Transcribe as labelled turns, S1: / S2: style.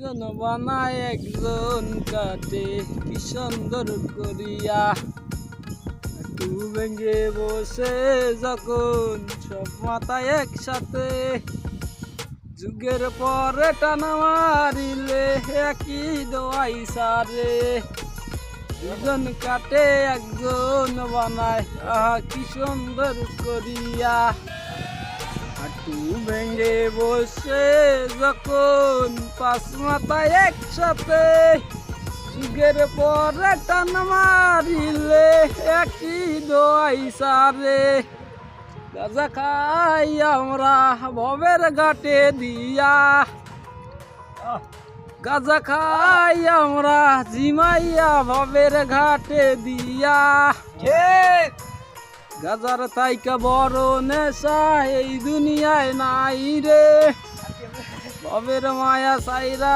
S1: জন বানায় একজন কাটে কি সুন্দর করিয়া, একটু ভেঙে বসে যখন সব মাথায় একসাথে, যুগের পরে টানা মারিলে একই দোয়াই সারে, দুজন কাটে একজন বানায় আহা কি সুন্দর করিয়া, হাঁটু ভেঙে বসে যখন পাঁচ মাথায় একসাথে, যুগের পরে টান মারিলে একই দোয়াই সারে, গাঁজা খাই আমরা ভবের ঘাটে দিয়া, গাঁজা খাই আমরা জিমাইয়া ভবের ঘাটে দিয়া, গাজার তাইকা বড় নেশা এই দুনিয়ায় নাই রে, ভবের মায়া সাইরা